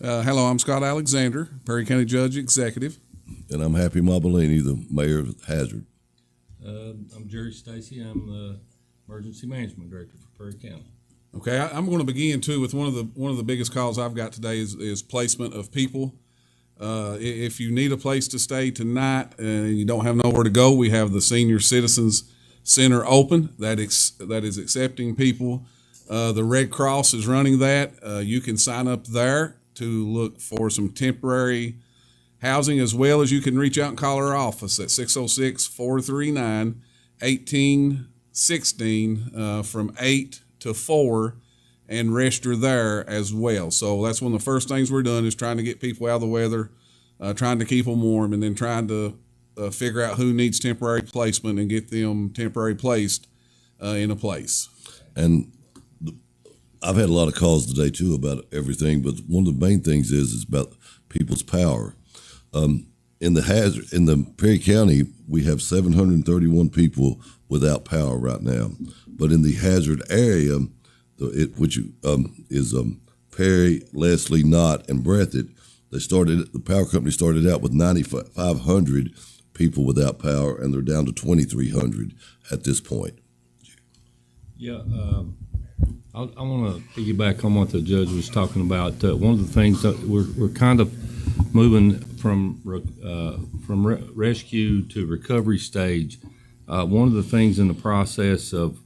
Hello, I'm Scott Alexander, Perry County Judge Executive. And I'm Happy Mobilini, the Mayor of Hazard. I'm Jerry Stacy. I'm the Emergency Management Director for Perry County. Okay, I'm going to begin too with one of the biggest calls I've got today is placement of people. If you need a place to stay tonight and you don't have nowhere to go, we have the Senior Citizens Center open that is accepting people. The Red Cross is running that. You can sign up there to look for some temporary housing, as well as you can reach out and call our office at 606-439-1816 from 8 to 4 and register there as well. So that's one of the first things we're doing is trying to get people out of the weather, trying to keep them warm, and then trying to figure out who needs temporary placement and get them temporary placed in a place. And I've had a lot of calls today too about everything, but one of the main things is about people's power. In the Perry County, we have 731 people without power right now. But in the hazard area, which is Perry, Leslie, Knott, and Breathitt, the power company started out with 9,500 people without power, and they're down to 2,300 at this point. Yeah, I want to piggyback on what the judge was talking about. One of the things that we're kind of moving from rescue to recovery stage. One of the things in the process of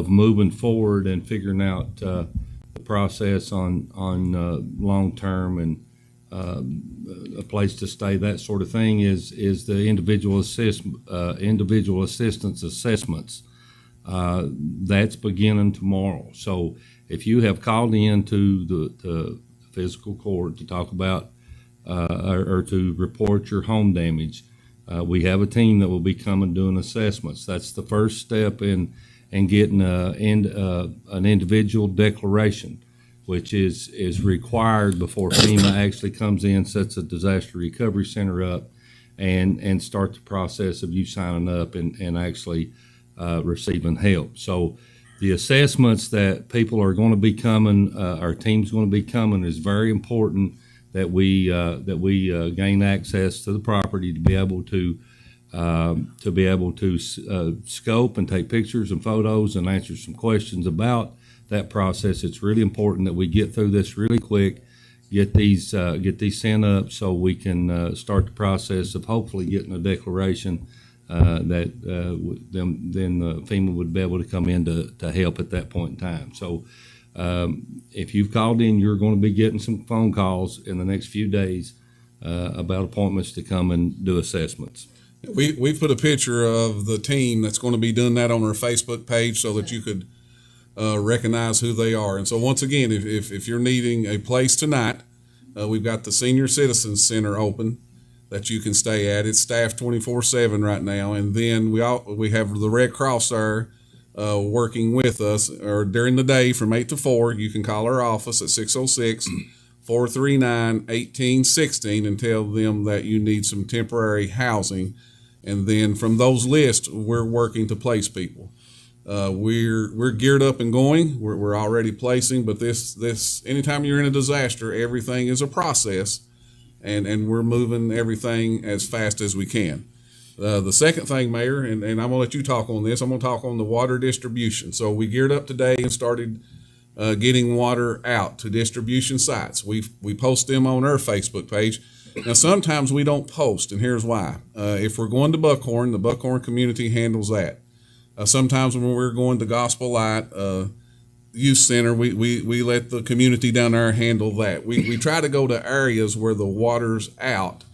moving forward and figuring out the process on long term and a place to stay, that sort of thing, is the individual assistance assessments. That's beginning tomorrow. So if you have called in to the physical court to talk about or to report your home damage, we have a team that will be coming doing assessments. That's the first step in getting an individual declaration, which is required before FEMA actually comes in, sets a disaster recovery center up, and start the process of you signing up and actually receiving help. So the assessments that people are going to be coming, our team's going to be coming, is very important that we gain access to the property to be able to scope and take pictures and photos and answer some questions about that process. It's really important that we get through this really quick, get these sent up so we can start the process of hopefully getting a declaration that then FEMA would be able to come in to help at that point in time. So if you've called in, you're going to be getting some phone calls in the next few days about appointments to come and do assessments. We've put a picture of the team that's going to be doing that on our Facebook page so that you could recognize who they are. And so once again, if you're needing a place tonight, we've got the Senior Citizens Center open that you can stay at. It's staffed 24/7 right now, and then we have the Red Cross there working with us, or during the day from 8 to 4. You can call our office at 606-439-1816 and tell them that you need some temporary housing, and then from those lists we're working to place people. We're geared up and going. We're already placing, but this anytime you're in a disaster, everything is a process. And we're moving everything as fast as we can. The second thing, Mayor, and I'm going to let you talk on this, I'm going to talk on the water distribution. So we geared up today and started getting water out to distribution sites. We post them on our Facebook page. Now, sometimes we don't post, and here's why. If we're going to Buckhorn, the Buckhorn community handles that. Sometimes when we're going to Gospel Light Youth Center, we let the community down there handle that. We try to go to areas where the water's out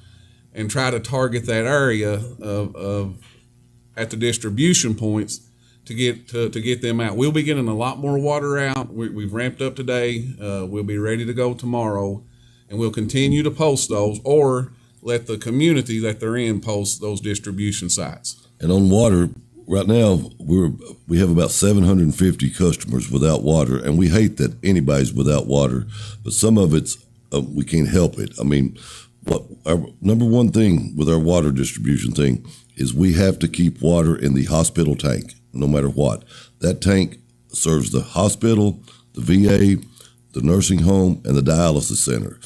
and try to target that area at the distribution points to get them out. We'll be getting a lot more water out. We've ramped up today. We'll be ready to go tomorrow, and we'll continue to post those, or let the community that they're in post those distribution sites. And on water, right now, we have about 750 customers without water, and we hate that anybody's without water, but some of it's we can't help it. I mean, what our number one thing with our water distribution thing is we have to keep water in the hospital tank, no matter what. That tank serves the hospital, the VA, the nursing home, and the dialysis center.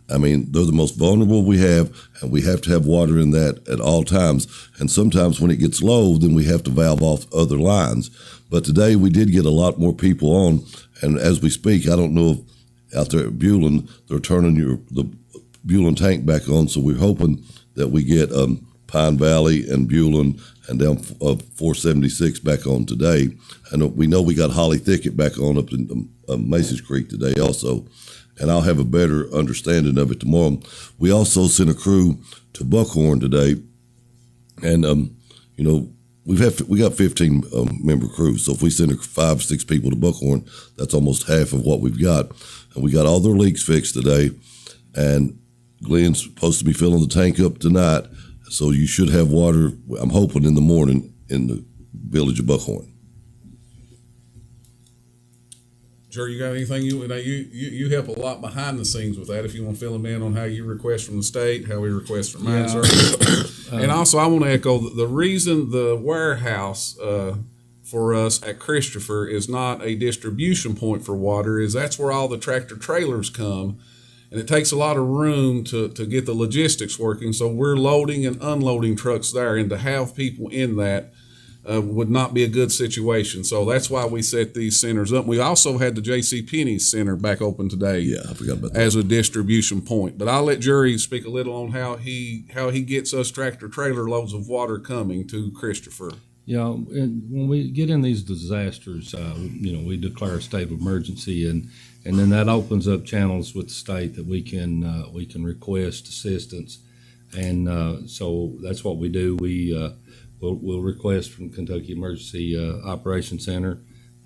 I mean, they're the most vulnerable we have, and we have to have water in that at all times. And sometimes when it gets low, then we have to valve off other lines. But today we did get a lot more people on, and as we speak, I don't know if out there at Bulin, they're turning the Bulin tank back on, so we're hoping that we get Pine Valley and Bulin and down 476 back on today. And we know we got Holly Thicket back on up in Macy's Creek today also. And I'll have a better understanding of it tomorrow. We also sent a crew to Buckhorn today, and you know, we got 15 member crews. So if we send 5 or 6 people to Buckhorn, that's almost half of what we've got. And we got all their leaks fixed today, and Glenn's supposed to be filling the tank up tonight. So you should have water, I'm hoping, in the morning in the village of Buckhorn. Sure, you got anything you help a lot behind the scenes with that. If you want to fill them in on how you request from the state, how we request from mine service, and also I want to echo the reason the warehouse for us at Christopher is not a distribution point for water is that's where all the tractor trailers come, and it takes a lot of room to get the logistics working. So we're loading and unloading trucks there, and to have people in that would not be a good situation. So that's why we set these centers up. We also had the JCPenney Center back open today. Yeah, I forgot about that. As a distribution point. But I'll let Jerry speak a little on how he gets us tractor trailer loads of water coming to Christopher. Yeah, and when we get in these disasters, we declare a state of emergency, and then that opens up channels with the state that we can request assistance, and so that's what we do. We'll request from Kentucky Emergency Operations Center,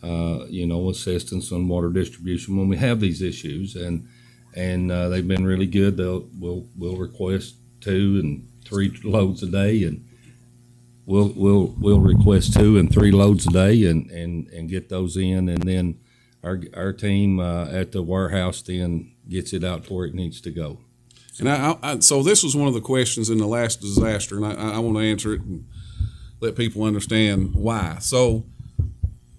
assistance on water distribution when we have these issues, and they've been really good. We'll request 2 and 3 loads a day, and we'll request 2 and 3 loads a day, and get those in, and then our team at the warehouse then gets it out to where it needs to go. And so this was one of the questions in the last disaster, and I want to answer it and let people understand why. So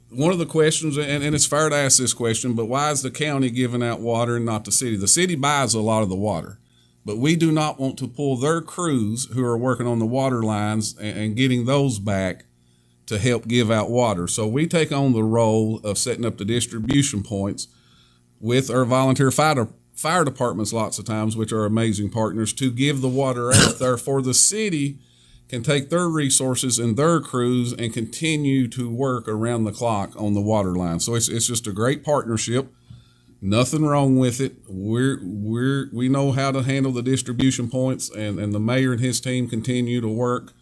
one of the questions, and it's fair to ask this question, but why is the county giving out water and not the city? The city buys a lot of the water, but we do not want to pull their crews who are working on the water lines and getting those back to help give out water. So we take on the role of setting up the distribution points with our volunteer fire departments lots of times, which are amazing partners, to give the water out there for the city can take their resources and their crews and continue to work around the clock on the water line. So it's just a great partnership. Nothing wrong with it. We know how to handle the distribution points, and the mayor and his team continue to work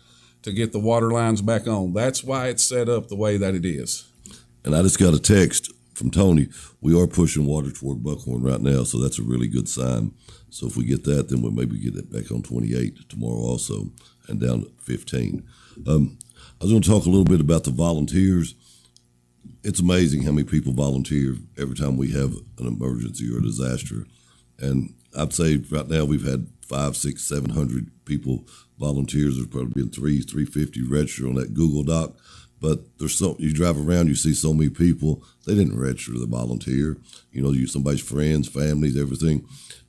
to get the water lines back on. That's why it's set up the way that it is. And I just got a text from Tony. We are pushing water toward Buckhorn right now, so that's a really good sign. So if we get that, then we'll maybe get it back on 28 tomorrow also, and down to 15. I was going to talk a little bit about the volunteers. It's amazing how many people volunteer every time we have an emergency or a disaster. And I'd say right now we've had 500, 600, 700 people volunteers. There's probably been 350 registered on that Google Doc. But you drive around, you see so many people, they didn't register to volunteer. You somebody's friends, families, everything.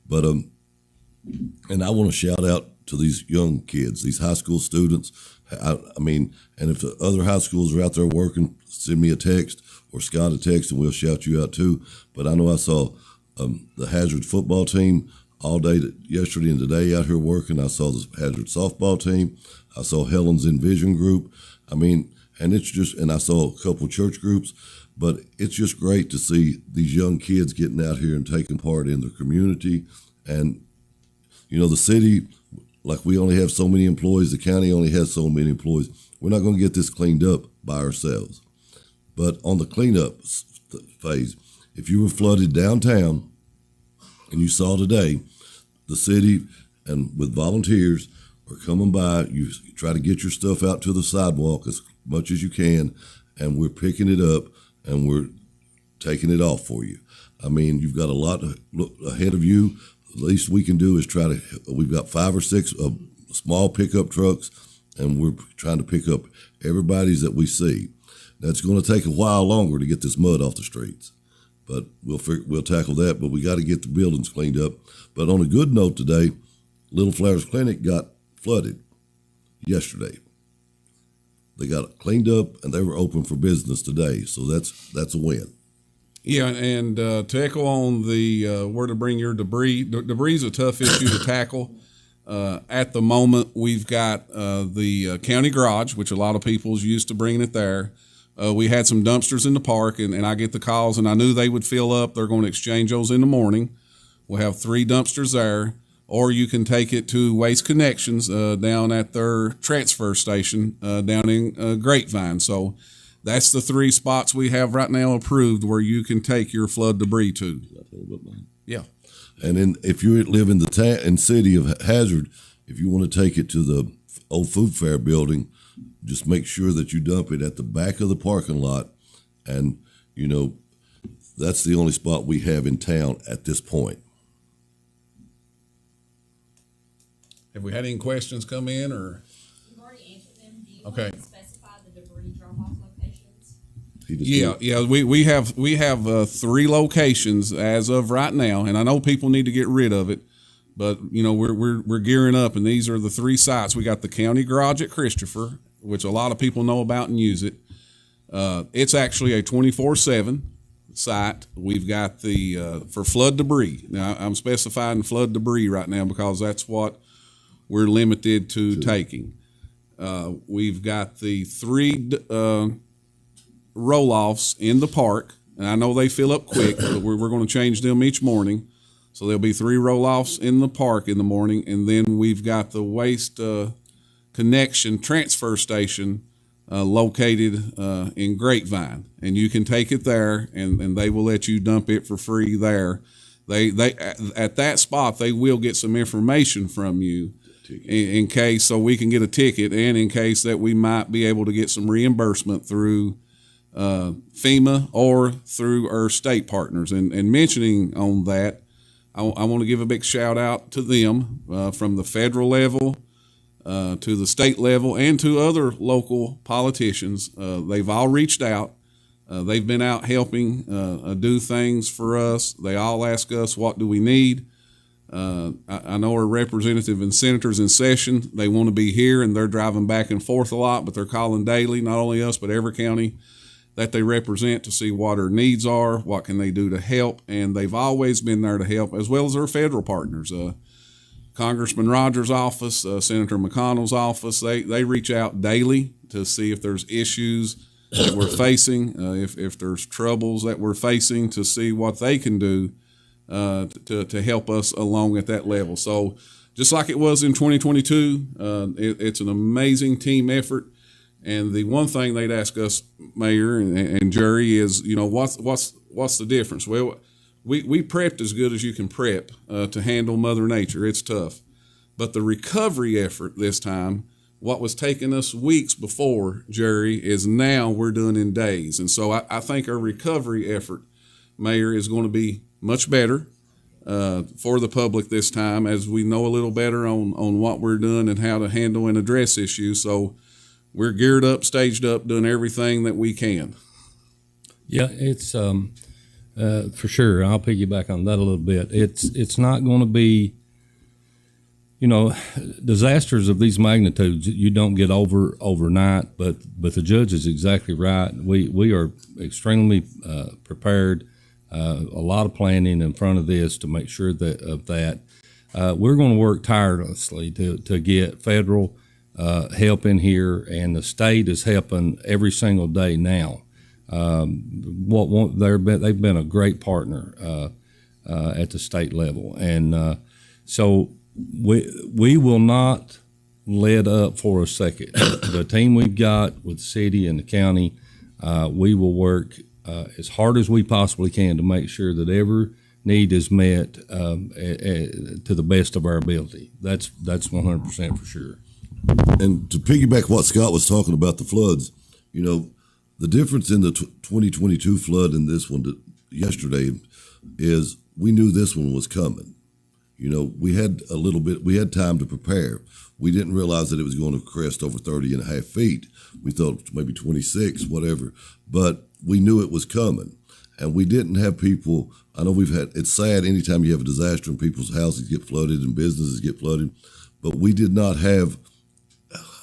But and I want to shout out to these young kids, these high school students. I mean, and if the other high schools are out there working, send me a text or Scott a text, and we'll shout you out too. But I know I saw the Hazard football team all day yesterday and today out here working. I saw the Hazard softball team. I saw Helen's Envision group. I mean, and I saw a couple church groups. But it's just great to see these young kids getting out here and taking part in their community. And the city, like we only have so many employees, the county only has so many employees. We're not going to get this cleaned up by ourselves. But on the cleanup phase, if you were flooded downtown and you saw today, the city and with volunteers are coming by, you try to get your stuff out to the sidewalk as much as you can, and we're picking it up and we're taking it off for you. I mean, you've got a lot ahead of you. The least we can do is we've got 5 or 6 small pickup trucks, and we're trying to pick up everybody's that we see. Now, it's going to take a while longer to get this mud off the streets, but we'll tackle that. But we got to get the buildings cleaned up. But on a good note today, Little Flowers Clinic got flooded yesterday. They got it cleaned up and they were open for business today. So that's a win. Yeah, and to echo on the where to bring your debris, debris is a tough issue to tackle. At the moment, we've got the county garage, which a lot of people's used to bringing it there. We had some dumpsters in the park, and I get the calls, and I knew they would fill up. They're going to exchange those in the morning. We'll have 3 dumpsters there, or you can take it to Waste Connections down at their transfer station down in Grapevine. So that's the 3 spots we have right now approved where you can take your flood debris to. Yeah. And then if you live in the city of Hazard, if you want to take it to the old food fair building, just make sure that you dump it at the back of the parking lot. And, that's the only spot we have in town at this point. Have we had any questions come in, or? You've already answered them. Do you Okay. want to specify the debris drop-off locations? Yeah. We have 3 locations as of right now, and I know people need to get rid of it, but we're gearing up, and these are the 3 sites. We got the county garage at Christopher, which a lot of people know about and use it. It's actually a 24/7 site. We've got the for flood debris. Now I'm specifying flood debris right now because that's what we're limited to taking. We've got the 3 roll-offs in the park, and I know they fill up quick, but we're going to change them each morning. So there'll be 3 roll-offs in the park in the morning, and then we've got the Waste Connection transfer station located in Grapevine, and you can take it there, and they will let you dump it for free there. They at that spot they will get some information from you in case, so we can get a ticket, and in case that we might be able to get some reimbursement through FEMA or through our state partners. And mentioning on that, I want to give a big shout out to them from the federal level to the state level and to other local politicians. They've all reached out. They've been out helping do things for us. They all ask us, what do we need? I know our representative and senators in session, they want to be here, and they're driving back and forth a lot, but they're calling daily, not only us, but every county that they represent, to see what our needs are, what can they do to help, and they've always been there to help, as well as our federal partners. Congressman Rogers' office, Senator McConnell's office, they reach out daily to see if there's issues that we're facing, if there's troubles that we're facing, to see what they can do to help us along at that level. So just like it was in 2022, it's an amazing team effort. And the one thing they'd ask us, Mayor and Jerry, is, what's the difference? Well, we prepped as good as you can prep to handle Mother Nature. It's tough. But the recovery effort this time, what was taking us weeks before, Jerry, is now we're doing in days. And so I think our recovery effort, Mayor, is going to be much better for the public this time, as we know a little better on what we're doing and how to handle and address issues. So we're geared up, staged up, doing everything that we can. Yeah, it's for sure. I'll piggyback on that a little bit. It's not going to be, disasters of these magnitudes you don't get over overnight. But the judge is exactly right. We are extremely prepared. A lot of planning in front of this to make sure that we're going to work tirelessly to get federal help in here, and the state is helping every single day now. They've been a great partner at the state level, and so we will not let up for a second. The team we've got with the city and the county, we will work as hard as we possibly can to make sure that every need is met to the best of our ability. That's 100% for sure. And to piggyback what Scott was talking about, the floods, the difference in the 2022 flood and this one yesterday is we knew this one was coming. We had time to prepare. We didn't realize that it was going to crest over 30 and a half feet. We thought maybe 26, whatever, but we knew it was coming. and we didn't have people. I know it's sad anytime you have a disaster and people's houses get flooded and businesses get flooded, but we did not have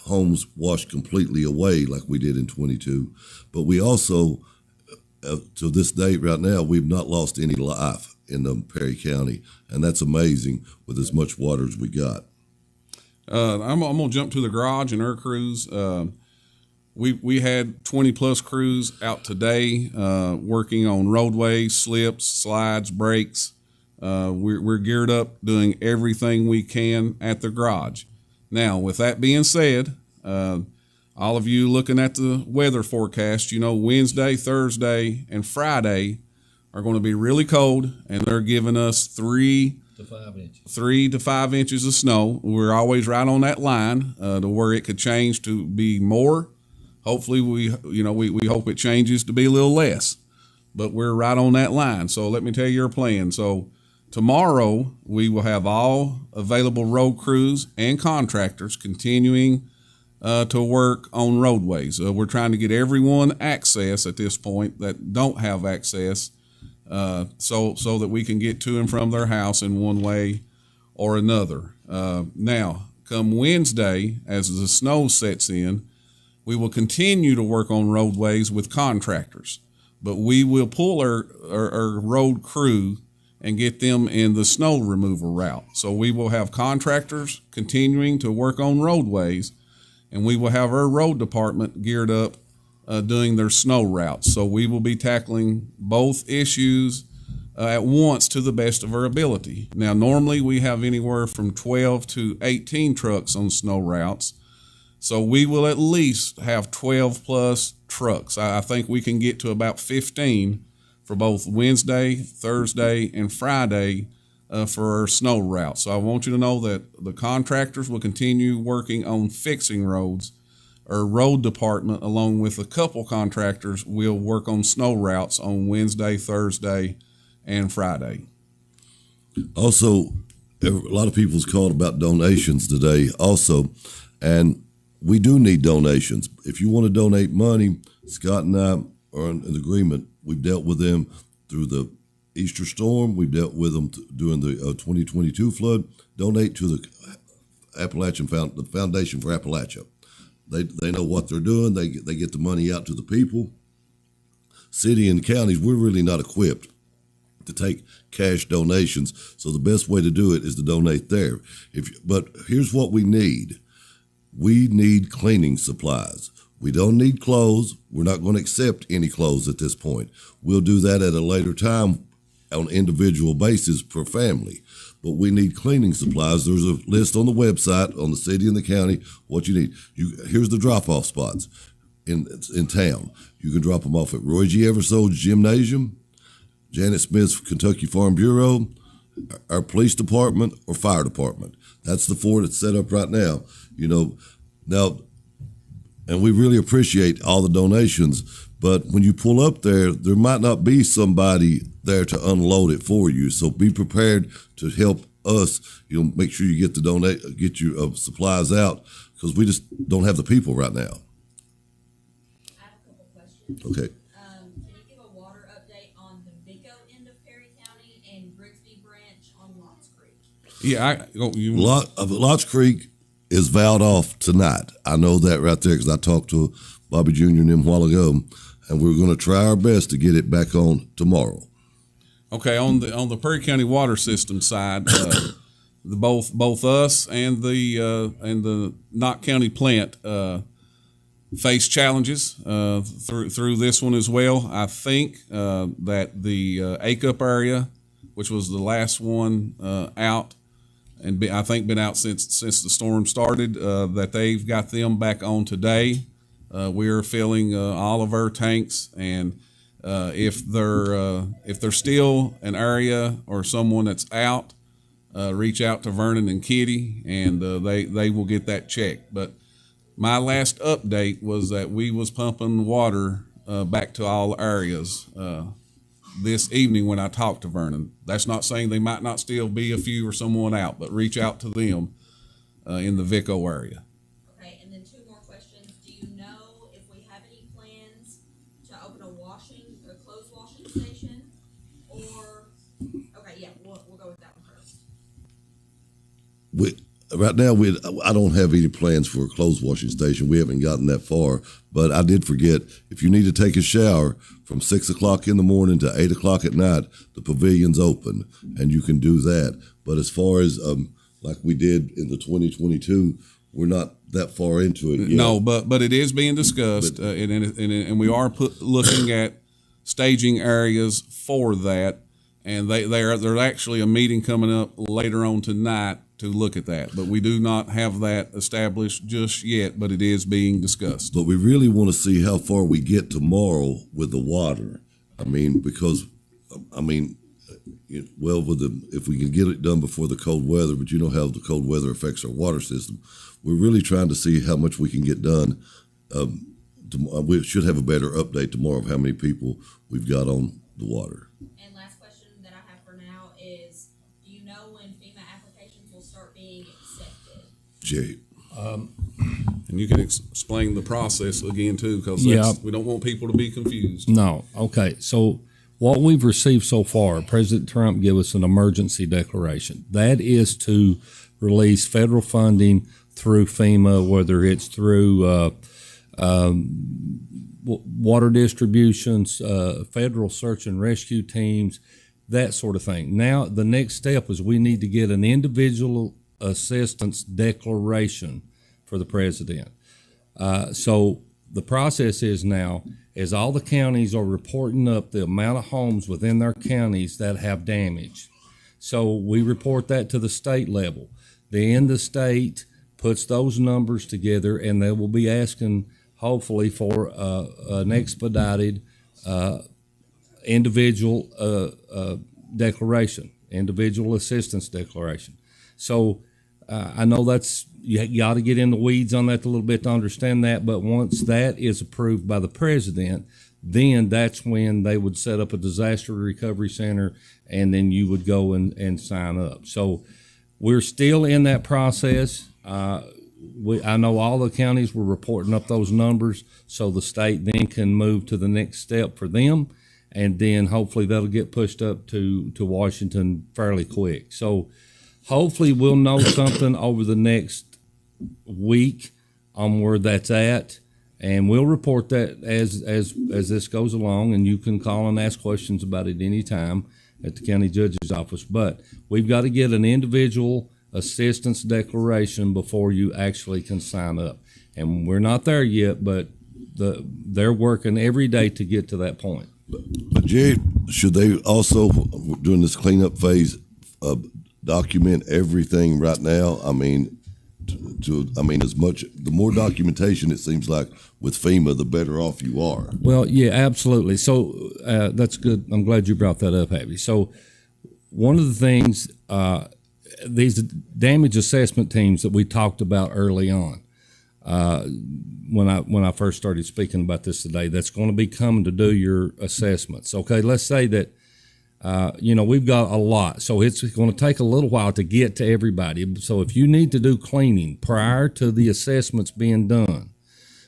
homes washed completely away like we did in 22. But we also, to this date right now, we've not lost any life in Perry County, and that's amazing with as much water as we got. I'm going to jump to the garage and our crews. We had 20 plus crews out today working on roadways, slips, slides, brakes. We're geared up doing everything we can at the garage. Now, with that being said, all of you looking at the weather forecast, Wednesday, Thursday, and Friday are going to be really cold, and they're giving us 3 to 5 inches of snow. We're always right on that line to where it could change to be more. Hopefully, we hope it changes to be a little less, but we're right on that line. So let me tell you our plan. So tomorrow we will have all available road crews and contractors continuing to work on roadways. We're trying to get everyone access at this point that don't have access, so that we can get to and from their house in one way or another. Now, come Wednesday, as the snow sets in, we will continue to work on roadways with contractors, but we will pull our road crew and get them in the snow removal route. So we will have contractors continuing to work on roadways, and we will have our road department geared up doing their snow routes. So we will be tackling both issues at once to the best of our ability. Now, normally we have anywhere from 12 to 18 trucks on snow routes. So we will at least have 12 plus trucks. I think we can get to about 15 for both Wednesday, Thursday, and Friday for our snow route. So I want you to know that the contractors will continue working on fixing roads. Our road department, along with a couple contractors, will work on snow routes on Wednesday, Thursday, and Friday. Also, a lot of people's called about donations today also, and we do need donations. If you want to donate money, Scott and I are in an agreement. We've dealt with them through the Easter storm. We've dealt with them during the 2022 flood. Donate to the the Foundation for Appalachia. They know what they're doing. They get the money out to the people. City and counties, we're really not equipped to take cash donations. So the best way to do it is to donate there. But here's what we need. We need cleaning supplies. We don't need clothes. We're not going to accept any clothes at this point. We'll do that at a later time on an individual basis per family. But we need cleaning supplies. There's a list on the website, on the city and the county, what you need. Here's the drop-off spots in town. You can drop them off at Roy G. Eversold's Gymnasium, Janet Smith's Kentucky Farm Bureau, our police department, or fire department. That's the 4 that's set up right now. Now, and we really appreciate all the donations, but when you pull up there might not be somebody there to unload it for you. So be prepared to help us. Make sure you get your supplies out, because we just don't have the people right now. I have a couple questions. Okay. Can you give a water update on the Vico end of Perry County and Grigsby Branch on Lots Creek? Yeah, Lots Creek is valved off tonight. I know that right there because I talked to Bobby Jr. and him a while ago, and we're going to try our best to get it back on tomorrow. Okay, on the Perry County water system side, both us and the Knott County plant face challenges through this one as well. I think that the Acup area, which was the last one out, and I think been out since the storm started, that they've got them back on today. We're filling all of our tanks, and if there's still an area or someone that's out, reach out to Vernon and Kitty, and they will get that checked. But my last update was that we was pumping water back to all areas this evening when I talked to Vernon. That's not saying they might not still be a few or someone out, but reach out to them in the Vico area. Okay, and then 2 more questions. Do you know if we have any plans to open a clothes washing station right now I don't have any plans for a clothes washing station. We haven't gotten that far, but I did forget, if you need to take a shower from 6 o'clock in the morning to 8 o'clock at night, the pavilion's open and you can do that. But as far as like we did in the 2022, we're not that far into it yet. No, but it is being discussed, and we are looking at staging areas for that. And there's actually a meeting coming up later on tonight to look at that. But we do not have that established just yet, but it is being discussed. But we really want to see how far we get tomorrow with the water. I mean, because, if we can get it done before the cold weather, but you know how the cold weather affects our water system. We're really trying to see how much we can get done. We should have a better update tomorrow of how many people we've got on the water. And last question that I have for now is, do you know when FEMA applications will start being accepted? Jay. And you can explain the process again too, because we don't want people to be confused. No. Okay. So what we've received so far, President Trump gave us an emergency declaration. That is to release federal funding through FEMA, whether it's through water distributions, federal search and rescue teams, that sort of thing. Now, the next step is we need to get an individual assistance declaration for the president. So the process is now, as all the counties are reporting up the amount of homes within their counties that have damage. So we report that to the state level. Then the state puts those numbers together, and they will be asking, hopefully, for an expedited individual declaration, individual assistance declaration. So I know you got to get in the weeds on that a little bit to understand that, but once that is approved by the president, then that's when they would set up a disaster recovery center, and then you would go and sign up. So we're still in that process. I know all the counties were reporting up those numbers, so the state then can move to the next step for them, and then hopefully that'll get pushed up to Washington fairly quick. So hopefully we'll know something over the next week on where that's at, and we'll report that as this goes along, and you can call and ask questions about it anytime at the county judge's office. But we've got to get an individual assistance declaration before you actually can sign up. And we're not there yet, but they're working every day to get to that point. But Jay, should they also, during this cleanup phase, document everything right now? I mean, the more documentation, it seems like, with FEMA, the better off you are. Well, yeah, absolutely. So that's good. I'm glad you brought that up, Abby. So one of the things, these damage assessment teams that we talked about early on, when I first started speaking about this today, that's going to be coming to do your assessments. Okay, let's say that we've got a lot, so it's going to take a little while to get to everybody. So if you need to do cleaning prior to the assessments being done,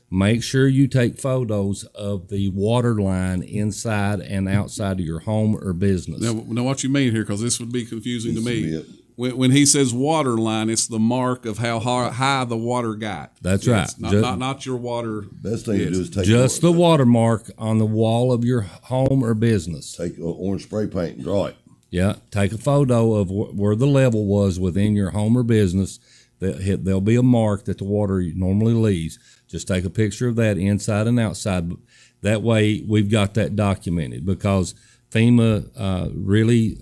make sure you take photos of the water line inside and outside of your home or business. Now what you mean here, because this would be confusing to me. When he says water line, it's the mark of how high the water got. That's right. Not your water. Best thing to do is take just the watermark on the wall of your home or business. Take orange spray paint and draw it. Yeah, take a photo of where the level was within your home or business. There'll be a mark that the water normally leaves. Just take a picture of that inside and outside. That way we've got that documented, because FEMA really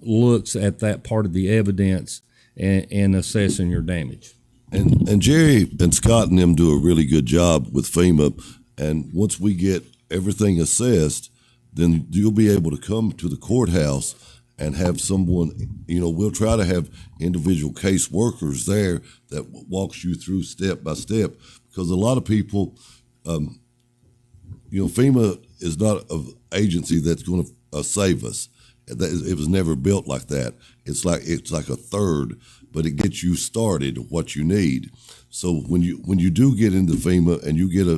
looks at that part of the evidence in assessing your damage. And Jerry and Scott and them do a really good job with FEMA. And once we get everything assessed, then you'll be able to come to the courthouse and have someone, we'll try to have individual case workers there that walks you through step by step, because a lot of people, FEMA is not an agency that's going to save us. It was never built like that. It's like a third, but it gets you started what you need. So when you do get into FEMA and you get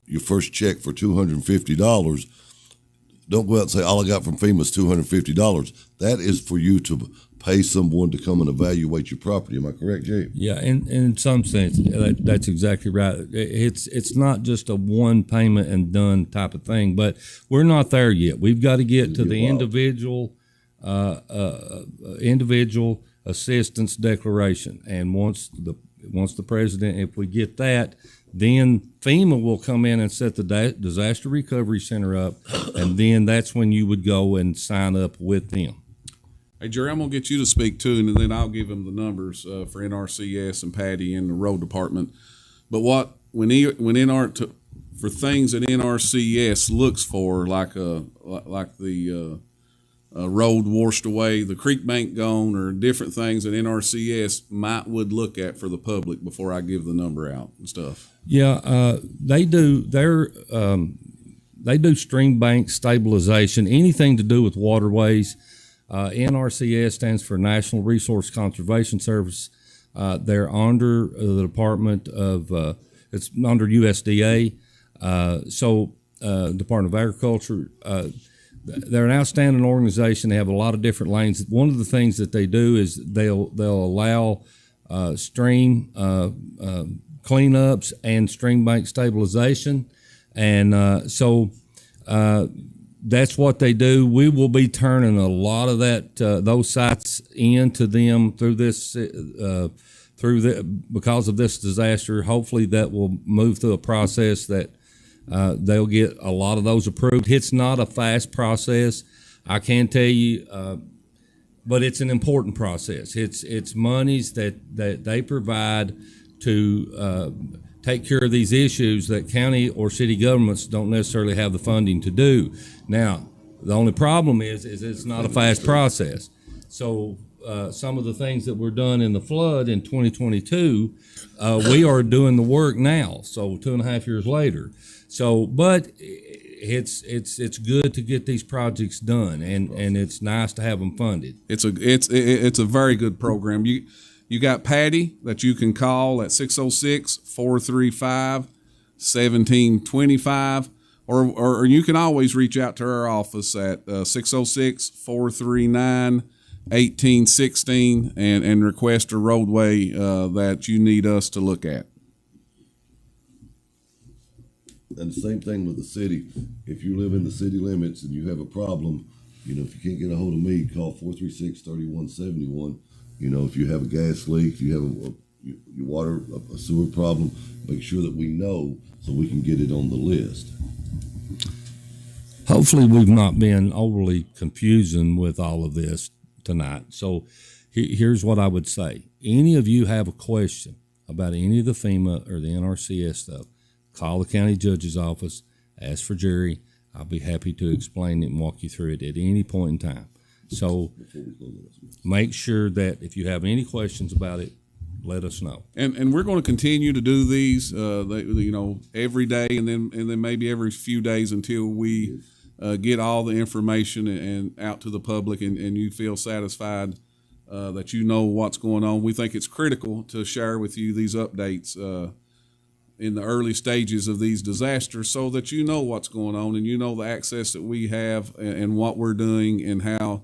your first check for $250, don't go out and say, all I got from FEMA is $250. That is for you to pay someone to come and evaluate your property. Am I correct, Jay? Yeah, in some sense, that's exactly right. It's not just a one payment and done type of thing, but we're not there yet. We've got to get to the individual assistance declaration, and once the president, if we get that, then FEMA will come in and set the disaster recovery center up, and then that's when you would go and sign up with them. Hey, Jerry, I'm going to get you to speak too, and then I'll give him the numbers for NRCS and Patty and the road department. But for things that NRCS looks for, like the road washed away, the creek bank gone, or different things that NRCS would look at for the public before I give the number out and stuff. Yeah, they do. They do stream bank stabilization, anything to do with waterways. NRCS stands for National Resource Conservation Service. They're under the Department of, it's under USDA. Department of Agriculture. They're an outstanding organization. They have a lot of different lanes. One of the things that they do is they'll allow stream cleanups and stream bank stabilization, and that's what they do. We will be turning a lot of those sites into them because of this disaster. Hopefully, that will move through a process that they'll get a lot of those approved. It's not a fast process, I can tell you, but it's an important process. It's monies that they provide to take care of these issues that county or city governments don't necessarily have the funding to do. Now, the only problem is it's not a fast process. So some of the things that were done in the flood in 2022, we are doing the work now. So 2.5 years later. So, but it's good to get these projects done, and it's nice to have them funded. It's a very good program. You got Patty that you can call at 606-435-1725, or you can always reach out to our office at 606-439-1816 and request a roadway that you need us to look at. And the same thing with the city. If you live in the city limits and you have a problem, if you can't get a hold of me, call 436-3171. If you have a gas leak, you have a sewer problem, make sure that we know so we can get it on the list. Hopefully we've not been overly confusing with all of this tonight. So here's what I would say. Any of you have a question about any of the FEMA or the NRCS stuff, call the county judge's office, ask for Jerry. I'll be happy to explain it and walk you through it at any point in time. So make sure that if you have any questions about it, let us know. And we're going to continue to do these, every day, and then maybe every few days until we get all the information and out to the public, and you feel satisfied that you know what's going on. We think it's critical to share with you these updates in the early stages of these disasters, so that you know what's going on and you know the access that we have and what we're doing and how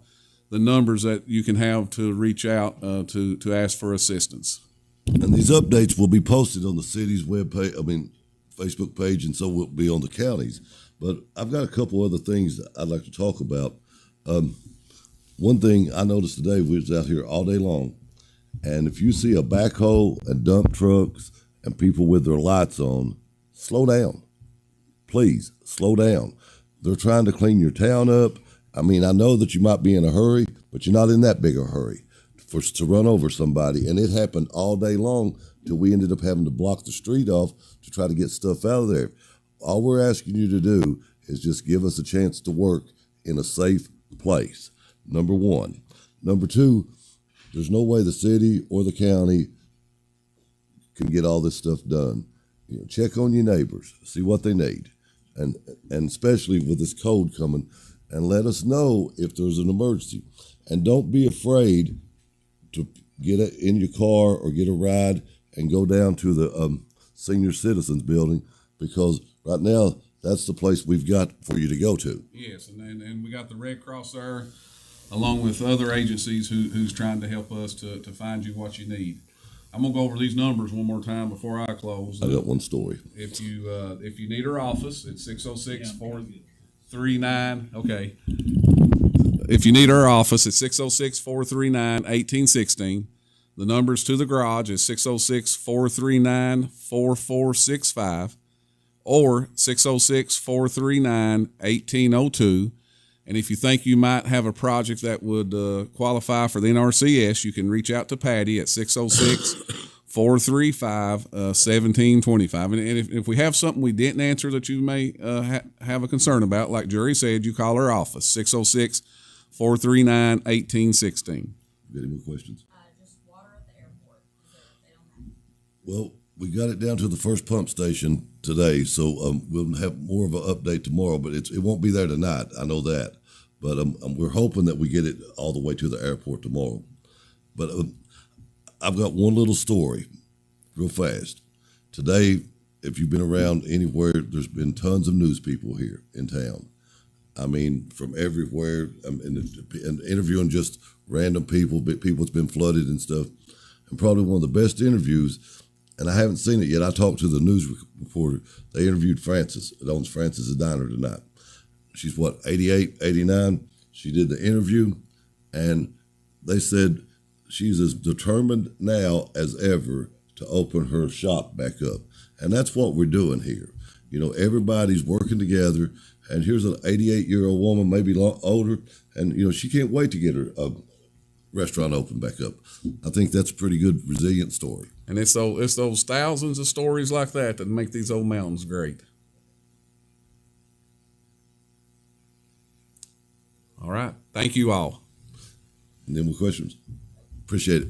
the numbers that you can have to reach out to ask for assistance. And these updates will be posted on the city's Facebook page, and so will be on the county's. But I've got a couple other things that I'd like to talk about. One thing I noticed today, we was out here all day long, and if you see a backhoe and dump trucks and people with their lights on, slow down. Please, slow down. They're trying to clean your town up. I know that you might be in a hurry, but you're not in that big a hurry to run over somebody. And it happened all day long till we ended up having to block the street off to try to get stuff out of there. All we're asking you to do is just give us a chance to work in a safe place, number one. Number two, there's no way the city or the county can get all this stuff done. Check on your neighbors, see what they need, and especially with this cold coming, and let us know if there's an emergency. And don't be afraid to get in your car or get a ride and go down to the senior citizens building, because right now that's the place we've got for you to go to. Yes, and we got the Red Cross there. along with other agencies who's trying to help us to find you what you need. I'm gonna go over these numbers one more time before I close. I got one story. If you need our office, it's 606-439. Okay. If you need our office, it's 606-439-1816. The numbers to the garage is 606-439-4465 or 606-439-1802. And if you think you might have a project that would qualify for the NRCS, you can reach out to Patty at 606-435-1725. And if we have something we didn't answer that you may have a concern about, like Jerry said, you call our office, 606-439-1816. Got any more questions? Just water at the airport. They don't have. Well, we got it down to the first pump station today, so we'll have more of an update tomorrow. But it won't be there tonight. I know that, but we're hoping that we get it all the way to the airport tomorrow. But I've got one little story, real fast. Today, if you've been around anywhere, there's been tons of news people here in town. I mean, from everywhere, and interviewing just random people, people that's been flooded and stuff. And probably one of the best interviews, and I haven't seen it yet. I talked to the news reporter. They interviewed Frances. It owns Frances' Diner tonight. She's 88, 89. She did the interview, and they said she's as determined now as ever to open her shop back up. And that's what we're doing here. You know, everybody's working together, and here's an 88-year-old woman, maybe older, and, you know, she can't wait to get her restaurant open back up. I think that's a pretty good, resilient story. And it's those thousands of stories like that that make these old mountains great. All right. Thank you all. Any more questions? Appreciate it.